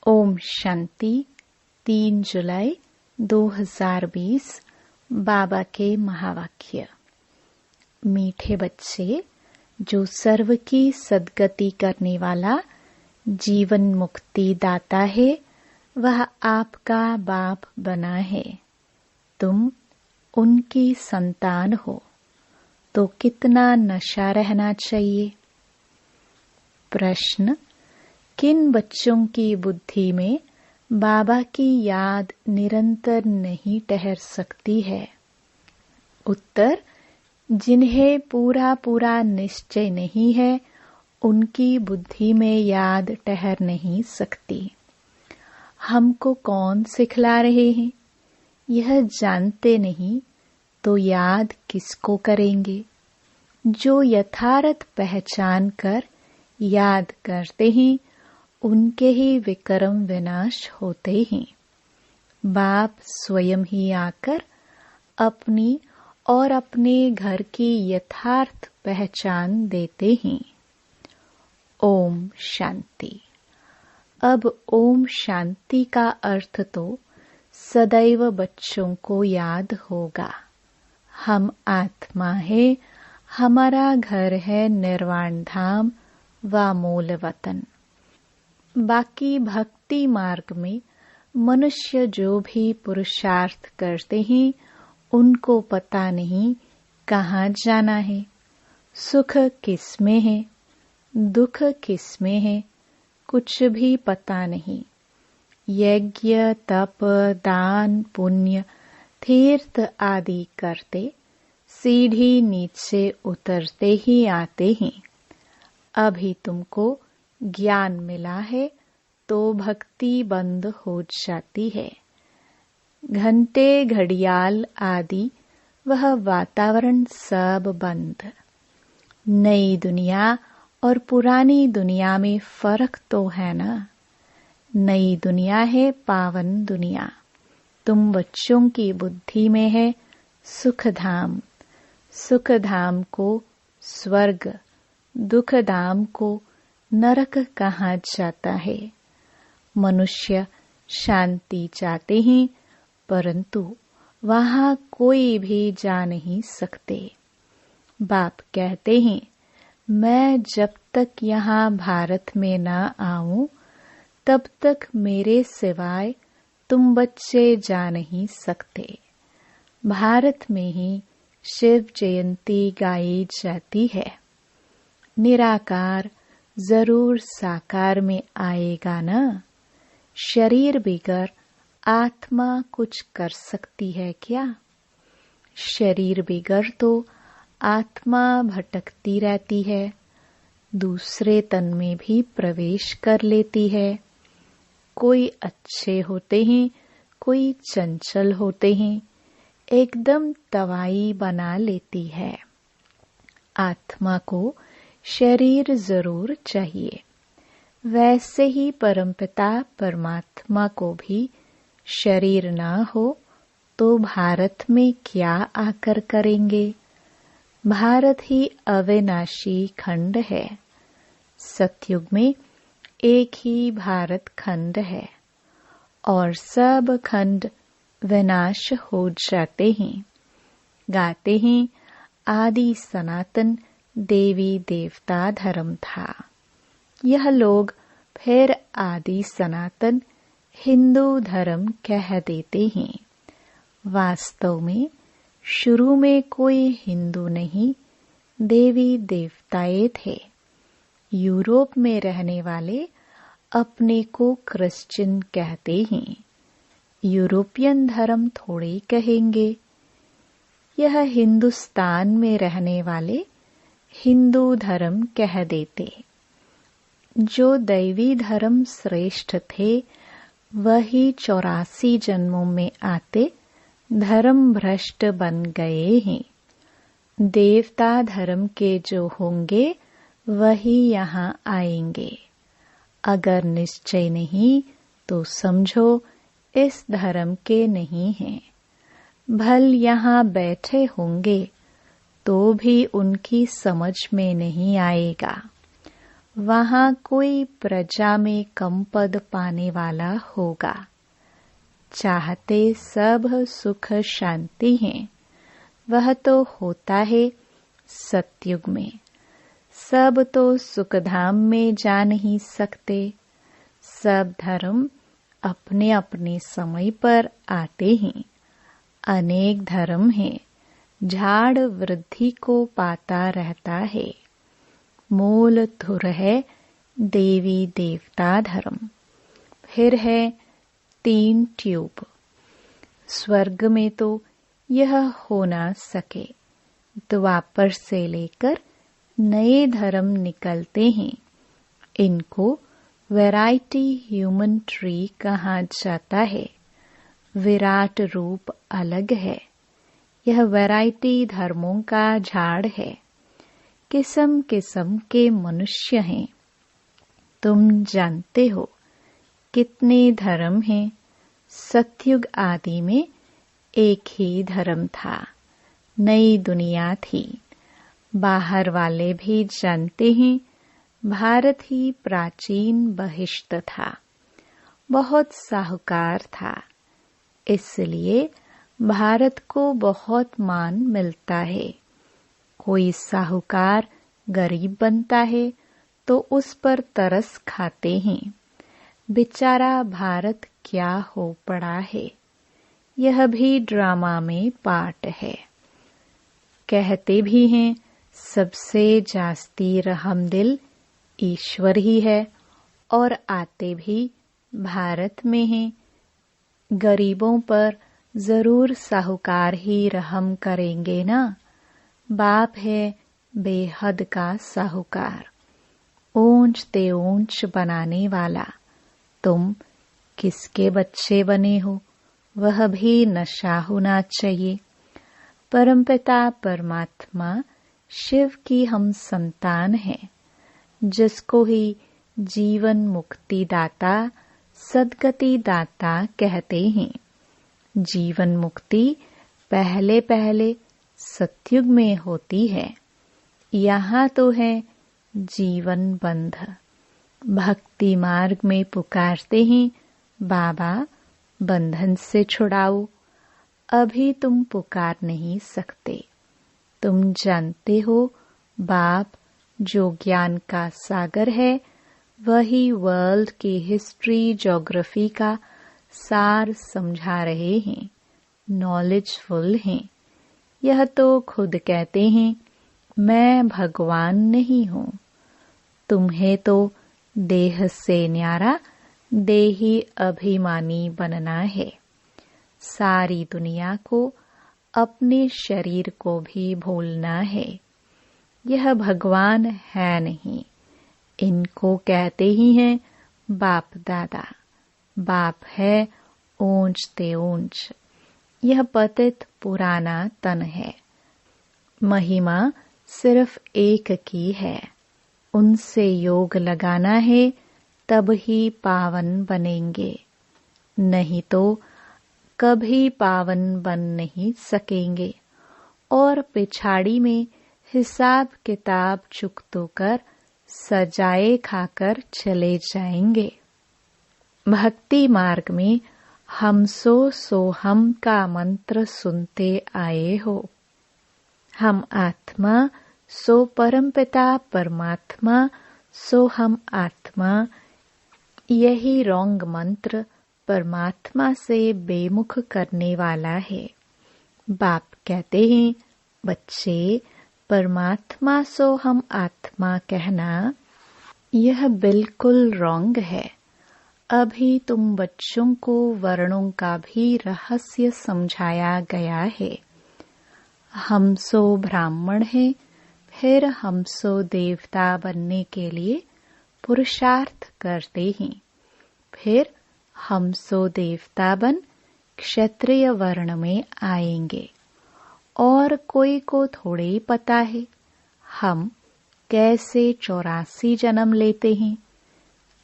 ओम शांति। 3 जुलाई 2020 बाबा के महावाक्य। मीठे बच्चे, जो सर्व की सद्गति करने वाला जीवन मुक्ति दाता है, वह आपका बाप बना है। तुम उनकी संतान हो, तो कितना नशा रहना चाहिए। प्रश्न: किन बच्चों की बुद्धि में बाबा की याद निरंतर नहीं ठहर सकती है? उत्तर: जिन्हें पूरा पूरा निश्चय नहीं है, उनकी बुद्धि में याद ठहर नहीं सकती। हमको कौन सिखला रहे हैं? यह जानते नहीं तो याद किसको करेंगे? जो यथार्थ पहचान कर याद करते हैं, उनके ही विक्रम विनाश होते हैं। बाप स्वयं ही आकर अपनी और अपने घर की यथार्थ पहचान देते हैं। ओम शांति। अब ओम शांति का अर्थ तो सदैव बच्चों को याद होगा। हम आत्मा है, हमारा घर है निर्वाण धाम व मूल वतन। बाकी भक्ति मार्ग में मनुष्य जो भी पुरुषार्थ करते हैं, उनको पता नहीं कहाँ जाना है, सुख किस में है, दुख किस में है, कुछ भी पता नहीं। यज्ञ, तप, दान, पुण्य, तीर्थ आदि करते सीढ़ी नीचे उतरते ही आते हैं। अभी तुमको ज्ञान मिला है तो भक्ति बंद हो जाती है। घंटे, घड़ियाल आदि वह वातावरण सब बंद। नई दुनिया और पुरानी दुनिया में फर्क तो है ना। नई दुनिया है पावन दुनिया। तुम बच्चों की बुद्धि में है सुख धाम। सुख धाम को स्वर्ग, दुख धाम को नरक कहा जाता है। मनुष्य शांति चाहते हैं, परंतु वहां कोई भी जा नहीं सकते। बाप कहते हैं, मैं जब तक यहाँ भारत में न आऊं, तब तक मेरे सिवाय तुम बच्चे जा नहीं सकते। भारत में ही शिव जयंती गाई जाती है। निराकार जरूर साकार में आएगा ना। शरीर बिगर आत्मा कुछ कर सकती है क्या? शरीर बिगर तो आत्मा भटकती रहती है, दूसरे तन में भी प्रवेश कर लेती है। कोई अच्छे होते हैं, कोई चंचल होते हैं, एकदम तवाई बना लेती है। आत्मा को शरीर जरूर चाहिए। वैसे ही परमपिता परमात्मा को भी शरीर ना हो तो भारत में क्या आकर करेंगे? भारत ही अविनाशी खंड है। सतयुग में एक ही भारत खंड है और सब खंड विनाश हो जाते हैं। गाते हैं, आदि सनातन देवी देवता धर्म था। यह लोग फिर आदि सनातन हिंदू धर्म कह देते हैं। वास्तव में शुरू में कोई हिंदू नहीं, देवी देवताएं थे। यूरोप में रहने वाले अपने को क्रिश्चियन कहते हैं। यूरोपियन धर्म थोड़े कहेंगे। यह हिंदुस्तान में रहने वाले हिंदू धर्म कह देते। जो दैवी धर्म श्रेष्ठ थे, वही 84 जन्मों में आते धर्म भ्रष्ट बन गए हैं। देवता धर्म के जो होंगे, वही यहाँ आएंगे। अगर निश्चय नहीं तो समझो इस धर्म के नहीं हैं। भल यहाँ बैठे होंगे तो भी उनकी समझ में नहीं आएगा। वहां कोई प्रजा में कम पद पाने वाला होगा। चाहते सब सुख शांति हैं, वह तो होता है सतयुग में। सब तो सुखधाम में जा नहीं सकते। सब धर्म अपने अपने समय पर आते हैं। अनेक धर्म हैं, झाड़ वृद्धि को पाता रहता है। मूल धुर है देवी देवता धर्म। फिर है 3 ट्यूब। स्वर्ग में तो यह हो ना सके। द्वापर से लेकर नए धर्म निकलते हैं। इनको वैरायटी ह्यूमन ट्री कहा जाता है। विराट रूप अलग है। यह वैरायटी धर्मों का झाड़ है। किस्म किस्म के मनुष्य हैं। तुम जानते हो कितने धर्म हैं। सतयुग आदि में एक ही धर्म था, नई दुनिया थी। बाहर वाले भी जानते हैं, भारत ही प्राचीन बहिष्ट था, बहुत साहूकार था। इसलिए भारत को बहुत मान मिलता है। कोई साहूकार गरीब बनता है तो उस पर तरस खाते हैं। बेचारा भारत क्या हो पड़ा है। यह भी ड्रामा में पार्ट है। कहते भी हैं सबसे जास्ती रहमदिल ईश्वर ही है, और आते भी भारत में हैं। गरीबों पर जरूर साहूकार ही रहम करेंगे ना। बाप है बेहद का साहूकार, ऊंच ते ऊंच बनाने वाला। तुम किसके बच्चे बने हो, वह भी नशा होना चाहिए। परमपिता परमात्मा शिव की हम संतान हैं, जिसको ही जीवन मुक्ति दाता, सद्गति दाता कहते हैं। जीवन मुक्ति पहले पहले सतयुग में होती है। यहाँ तो है जीवन बंध। भक्ति मार्ग में पुकारते हैं, बाबा बंधन से छुड़ाओ। अभी तुम पुकार नहीं सकते। तुम जानते हो बाप जो ज्ञान का सागर है, वही वर्ल्ड की हिस्ट्री ज्योग्राफी का सार समझा रहे हैं। नॉलेजफुल हैं। यह तो खुद कहते हैं मैं भगवान नहीं हूँ। तुम्हें तो देह से न्यारा देही अभिमानी बनना है। सारी दुनिया को, अपने शरीर को भी भूलना है। यह भगवान है नहीं। इनको कहते ही हैं बाप दादा। बाप है ऊंच ते ऊंच। यह पतित पुराना तन है। महिमा सिर्फ एक की है। उनसे योग लगाना है, तब ही पावन बनेंगे। नहीं तो कभी पावन बन नहीं सकेंगे, और पिछाड़ी में हिसाब किताब चुकतो कर सजाए खाकर चले जाएंगे। भक्ति मार्ग में हम सो हम का मंत्र सुनते आए हो। हम आत्मा सो परमपिता परमात्मा सो हम आत्मा। यही रॉन्ग मंत्र परमात्मा से बेमुख करने वाला है। बाप कहते हैं बच्चे परमात्मा सो हम आत्मा कहना, यह बिल्कुल रॉन्ग है। अभी तुम बच्चों को वर्णों का भी रहस्य समझाया गया है। हम सो ब्राह्मण हैं, फिर हम सो देवता बनने के लिए पुरुषार्थ करते हैं। फिर हम सो देवता बन क्षत्रिय वर्ण में आएंगे। और कोई को थोड़े ही पता है हम कैसे 84 जन्म लेते हैं,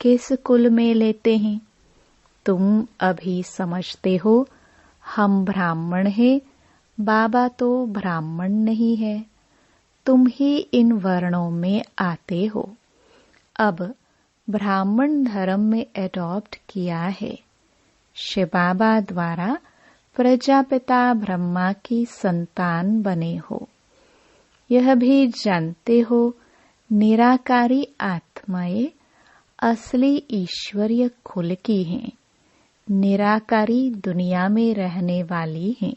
किस कुल में लेते हैं। तुम अभी समझते हो हम ब्राह्मण हैं, बाबा तो ब्राह्मण नहीं है। तुम ही इन वर्णों में आते हो। अब ब्राह्मण धर्म में एडॉप्ट किया है। शिव बाबा द्वारा प्रजापिता ब्रह्मा की संतान बने हो। यह भी जानते हो निराकारी आत्माएं असली ईश्वरीय कुल की हैं, निराकारी दुनिया में रहने वाली हैं,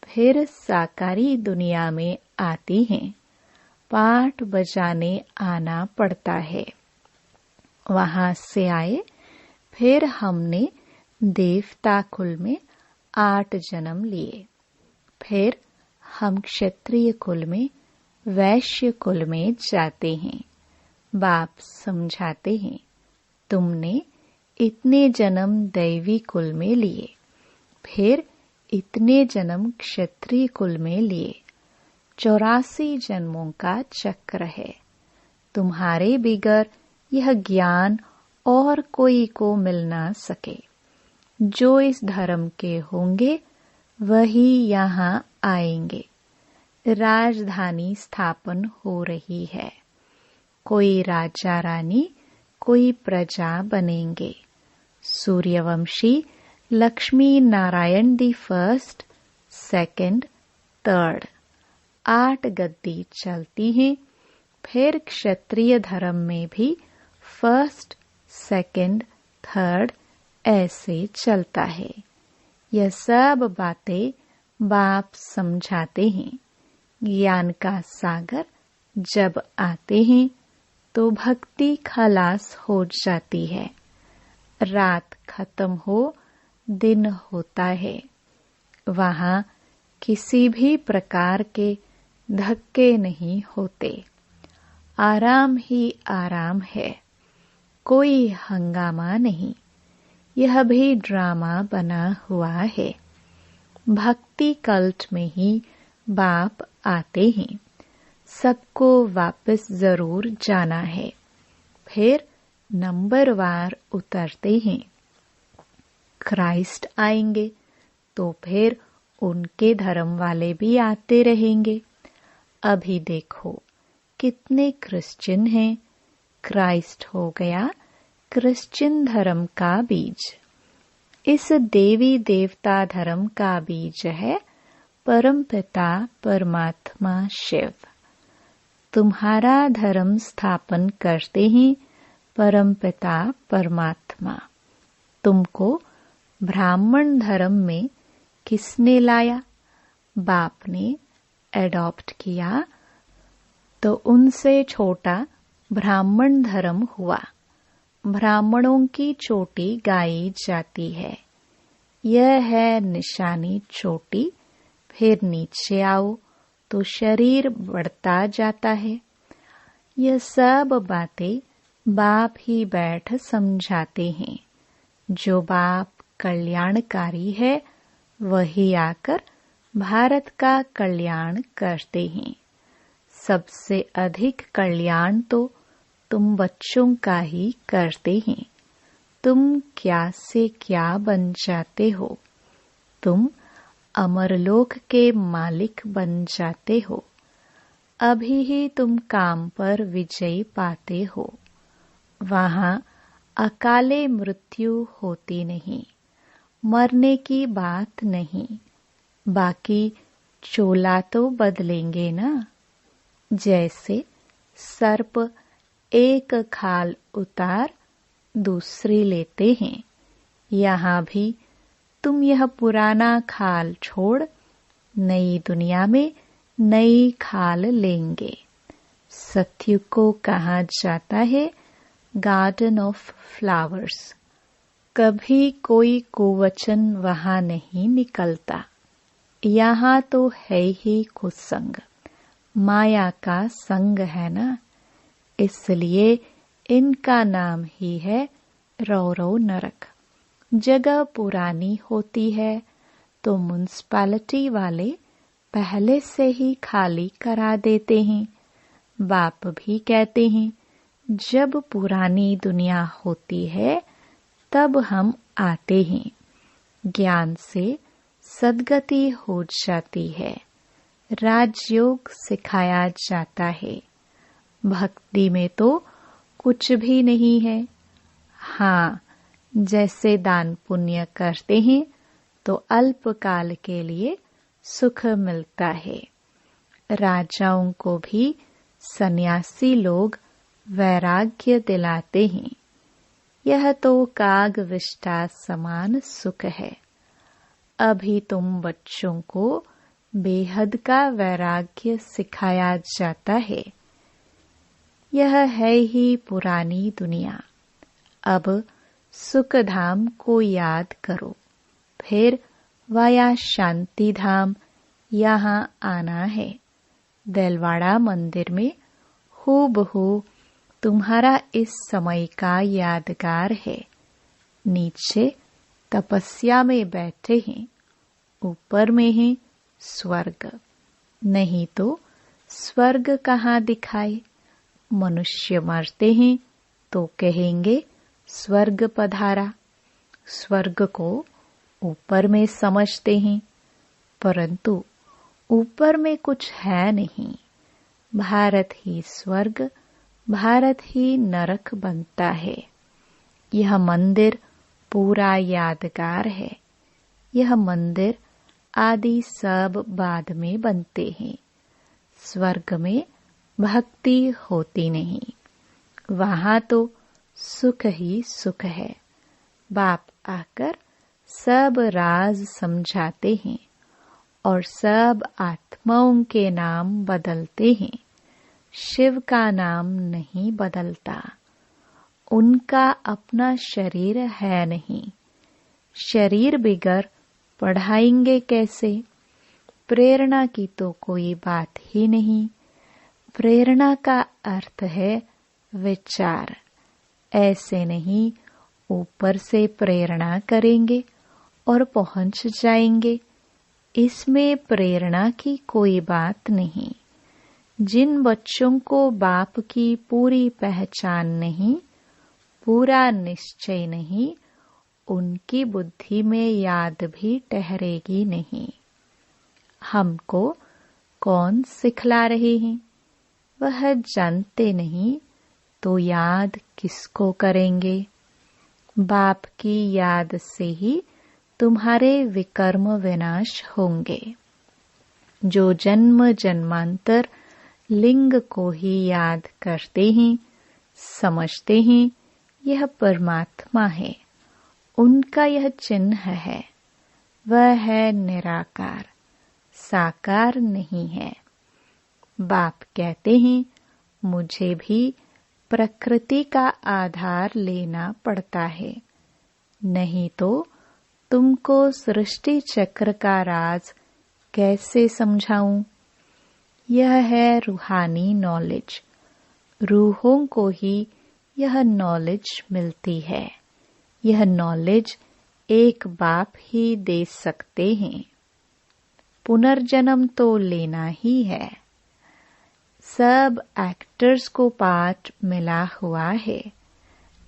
फिर साकारी दुनिया में आती हैं। पाठ बजाने आना पड़ता है। वहां से आए, फिर हमने देवता कुल में 8 जन्म लिए। फिर हम क्षत्रिय कुल में, वैश्य कुल में जाते हैं। बाप समझाते हैं, तुमने इतने जन्म दैवी कुल में लिए, फिर इतने जन्म क्षत्रिय कुल में लिए। 84 जन्मों का चक्र है। तुम्हारे बिगर यह ज्ञान और कोई को मिल ना सके। जो इस धर्म के होंगे वही यहाँ आएंगे। राजधानी स्थापन हो रही है। कोई राजा रानी, कोई प्रजा बनेंगे। Suryavanshi Lakshmi Narayan the first, second, third 8 गद्दी चलती हैं। फिर क्षत्रिय धर्म में भी फर्स्ट, सेकंड, थर्ड ऐसे चलता है। यह सब बातें बाप समझाते हैं। ज्ञान का सागर जब आते हैं तो भक्ति खलास हो जाती है। रात खत्म हो, दिन होता है। वहां किसी भी प्रकार के धक्के नहीं होते। आराम ही आराम है। कोई हंगामा नहीं। यह भी ड्रामा बना हुआ है। भक्ति कल्ट में ही बाप आते हैं। सबको वापस जरूर जाना है। फिर नंबरवार उतरते हैं। क्राइस्ट आएंगे तो फिर उनके धर्म वाले भी आते रहेंगे। अभी देखो कितने क्रिश्चियन हैं। क्राइस्ट हो गया क्रिश्चियन धर्म का बीज। इस देवी देवता धर्म का बीज है परमपिता परमात्मा शिव। तुम्हारा धर्म स्थापन करते हैं परमपिता परमात्मा। तुमको ब्राह्मण धर्म में किसने लाया? बाप ने एडॉप्ट किया तो उनसे छोटा ब्राह्मण धर्म हुआ। ब्राह्मणों की चोटी गाई जाती है। यह है निशानी चोटी। फिर नीचे आओ तो शरीर बढ़ता जाता है। यह सब बातें बाप ही बैठ समझाते हैं। जो बाप कल्याणकारी है वही आकर भारत का कल्याण करते हैं। सबसे अधिक कल्याण तो तुम बच्चों का ही करते हैं। तुम क्या से क्या बन जाते हो। तुम अमरलोक के मालिक बन जाते हो। अभी ही तुम काम पर विजय पाते हो। वहां अकाले मृत्यु होती नहीं। मरने की बात नहीं। बाकी चोला तो बदलेंगे ना। जैसे सर्प एक खाल उतार दूसरी लेते हैं, यहाँ भी तुम यह पुराना खाल छोड़ नई दुनिया में नई खाल लेंगे। सत्युग को कहा जाता है गार्डन ऑफ फ्लावर्स। कभी कोई कुवचन वहां नहीं निकलता। यहाँ तो है ही कुसंग। माया का संग है ना, इसलिए इनका नाम ही है रौरव नरक। जगह पुरानी होती है तो म्युनिसिपैलिटी वाले पहले से ही खाली करा देते हैं। बाप भी कहते हैं जब पुरानी दुनिया होती है तब हम आते हैं। ज्ञान से सद्गति हो जाती है। राजयोग सिखाया जाता है। भक्ति में तो कुछ भी नहीं है। हाँ, जैसे दान पुण्य करते हैं तो अल्पकाल के लिए सुख मिलता है। राजाओं को भी सन्यासी लोग वैराग्य दिलाते हैं। यह तो कागविष्ठा समान सुख है। अभी तुम बच्चों को बेहद का वैराग्य सिखाया जाता है। यह है ही पुरानी दुनिया। अब सुखधाम को याद करो, फिर वाया शांति धाम यहाँ आना है। देलवाड़ा मंदिर में हूबहू तुम्हारा इस समय का यादगार है। नीचे तपस्या में बैठे हैं, ऊपर में है स्वर्ग। नहीं तो स्वर्ग कहाँ दिखाए। मनुष्य मरते हैं तो कहेंगे स्वर्ग पधारा। स्वर्ग को ऊपर में समझते हैं, परंतु ऊपर में कुछ है नहीं। भारत ही स्वर्ग, भारत ही नरक बनता है। यह मंदिर पूरा यादगार है। यह मंदिर आदि सब बाद में बनते हैं। स्वर्ग में भक्ति होती नहीं, वहाँ तो सुख ही सुख है। बाप आकर सब राज समझाते हैं और सब आत्माओं के नाम बदलते हैं। शिव का नाम नहीं बदलता। उनका अपना शरीर है नहीं। शरीर बिगर पढ़ाएंगे कैसे। प्रेरणा की तो कोई बात ही नहीं। प्रेरणा का अर्थ है विचार। ऐसे नहीं ऊपर से प्रेरणा करेंगे और पहुंच जाएंगे। इसमें प्रेरणा की कोई बात नहीं। जिन बच्चों को बाप की पूरी पहचान नहीं, पूरा निश्चय नहीं, उनकी बुद्धि में याद भी ठहरेगी नहीं। हमको कौन सिखला रहे हैं, वह जानते नहीं तो याद किसको करेंगे। बाप की याद से ही तुम्हारे विकर्म विनाश होंगे। जो जन्म जन्मांतर लिंग को ही याद करते हैं, समझते हैं यह परमात्मा है, उनका यह चिन्ह है। वह है निराकार, साकार नहीं है। बाप कहते हैं मुझे भी प्रकृति का आधार लेना पड़ता है, नहीं तो तुमको सृष्टि चक्र का राज कैसे समझाऊं। यह है रूहानी नॉलेज। रूहों को ही यह नॉलेज मिलती है। यह नॉलेज एक बाप ही दे सकते हैं। पुनर्जन्म तो लेना ही है। सब एक्टर्स को पार्ट मिला हुआ है।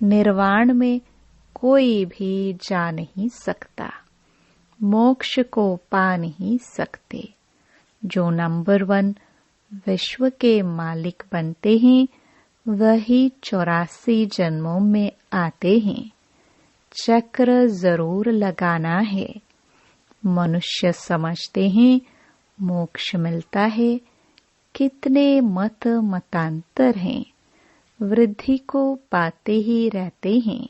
निर्वाण में कोई भी जा नहीं सकता, मोक्ष को पा नहीं सकते। जो नंबर 1 विश्व के मालिक बनते हैं वही 84 जन्मों में आते हैं। चक्र जरूर लगाना है। मनुष्य समझते हैं मोक्ष मिलता है। कितने मत मतांतर हैं, वृद्धि को पाते ही रहते हैं।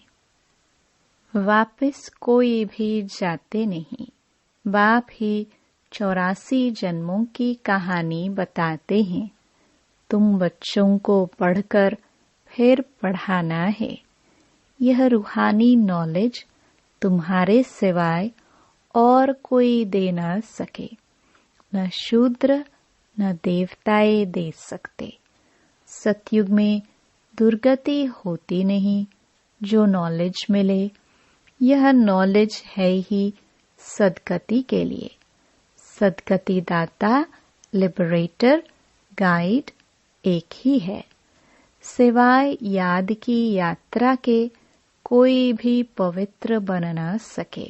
वापस कोई भी जाते नहीं। बाप ही 84 जन्मों की कहानी बताते हैं। तुम बच्चों को पढ़कर फिर पढ़ाना है। यह रूहानी नॉलेज तुम्हारे सिवाय और कोई दे न सके। न शूद्र न देवताए दे सकते। सतयुग में दुर्गति होती नहीं। जो नॉलेज मिले, यह नॉलेज है ही सदगति के लिए। सदगति दाता, लिबरेटर, गाइड एक ही है। सिवाय याद की यात्रा के कोई भी पवित्र बन न सके।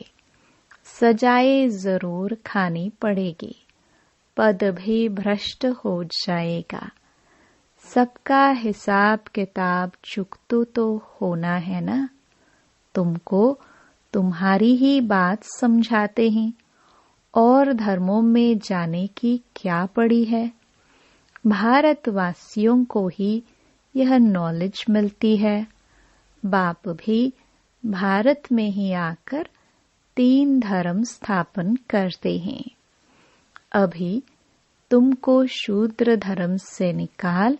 सजाए जरूर खानी पड़ेगी, पद भी भ्रष्ट हो जाएगा। सबका हिसाब किताब चुकता तो होना है ना। तुमको तुम्हारी ही बात समझाते हैं और धर्मों में जाने की क्या पड़ी है। भारतवासियों को ही यह नॉलेज मिलती है। बाप भी भारत में ही आकर 3 धर्म स्थापन करते हैं। अभी तुमको शूद्र धर्म से निकाल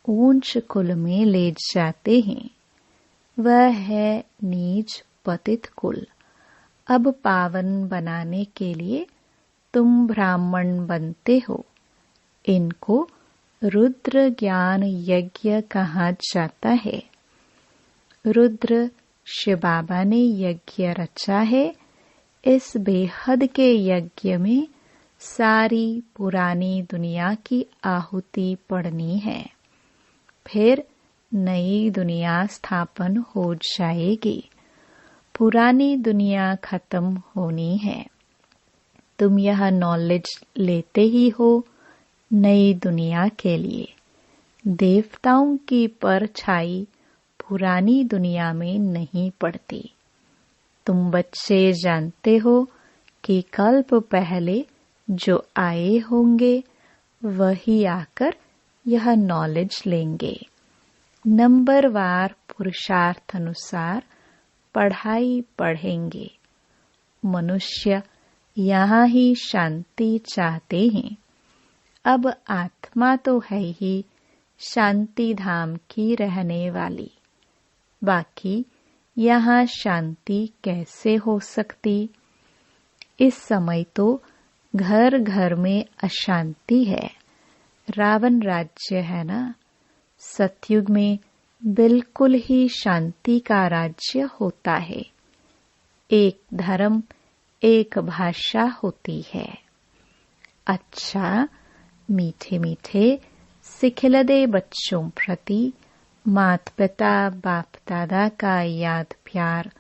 ऊंच कुल में ले जाते हैं। वह है नीच पतित कुल। अब पावन बनाने के लिए तुम ब्राह्मण बनते हो। इनको रुद्र ज्ञान यज्ञ कहा जाता है। रुद्र शिव बाबा ने यज्ञ रचा है। इस बेहद के यज्ञ में सारी पुरानी दुनिया की आहुति पड़नी है। फिर नई दुनिया स्थापन हो जाएगी। पुरानी दुनिया खत्म होनी है। तुम यह नॉलेज लेते ही हो नई दुनिया के लिए। देवताओं की परछाई पुरानी दुनिया में नहीं पड़ती। तुम बच्चे जानते हो कि कल्प पहले जो आए होंगे वही आकर यह नॉलेज लेंगे। नंबरवार पुरुषार्थ अनुसार पढ़ाई पढ़ेंगे। मनुष्य यहाँ ही शांति चाहते हैं। अब आत्मा तो है ही शांति धाम की रहने वाली। बाकी यहाँ शांति कैसे हो सकती। इस समय तो घर घर में अशांति है। रावण राज्य है ना। सतयुग में बिल्कुल ही शांति का राज्य होता है। एक धर्म एक भाषा होती है। अच्छा मीठे मीठे सिखिलदे बच्चों प्रति माता पिता बाप दादा का याद प्यार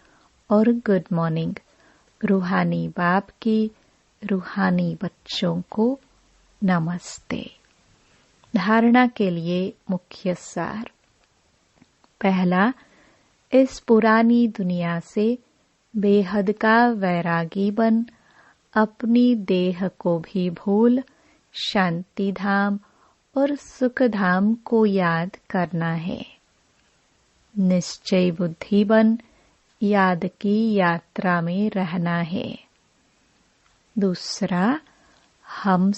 और गुड मॉर्निंग। रूहानी बाप की रूहानी बच्चों को नमस्ते। धारणा के लिए मुख्य सार। पहला, इस पुरानी दुनिया से बेहद का वैरागी बन अपनी देह को भी भूल शांति धाम और सुख धाम को याद करना है। निश्चय बुद्धि बन याद की यात्रा में रहना है। दूसरा, हम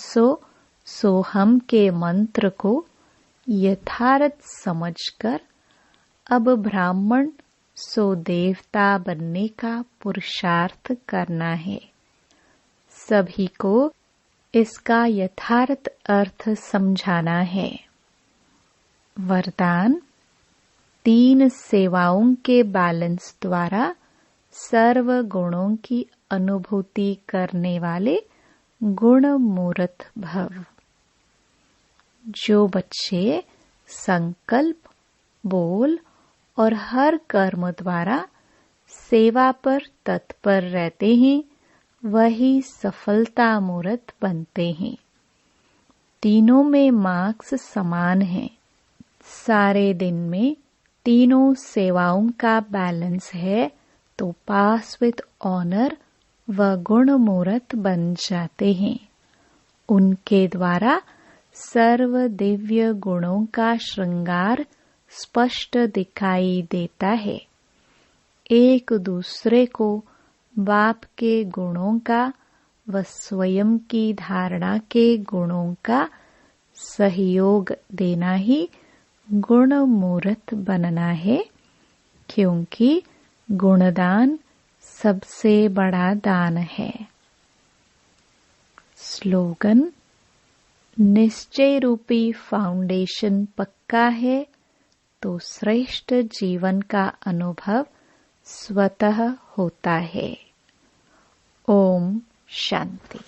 सो हम के मंत्र को यथार्थ समझकर अब ब्राह्मण सो देवता बनने का पुरुषार्थ करना है। सभी को इसका यथार्थ अर्थ समझाना है। वरदान, 3 सेवाओं के बैलेंस द्वारा सर्व गुणों की अनुभूति करने वाले गुण मूर्त भव। जो बच्चे संकल्प, बोल और हर कर्म द्वारा सेवा पर तत्पर रहते हैं वही सफलता मूर्त बनते हैं। तीनों में मार्क्स समान हैं। सारे दिन में तीनों सेवाओं का बैलेंस है तो पास विद ऑनर व गुण मूर्त बन जाते हैं। उनके द्वारा सर्व दिव्य गुणों का श्रृंगार स्पष्ट दिखाई देता है। एक दूसरे को बाप के गुणों का व स्वयं की धारणा के गुणों का सहयोग देना ही गुण मूर्त बनना है, क्योंकि गुणदान सबसे बड़ा दान है। स्लोगन, निश्चय रूपी फाउंडेशन पक्का है तो श्रेष्ठ जीवन का अनुभव स्वतः होता है। ओम शांति।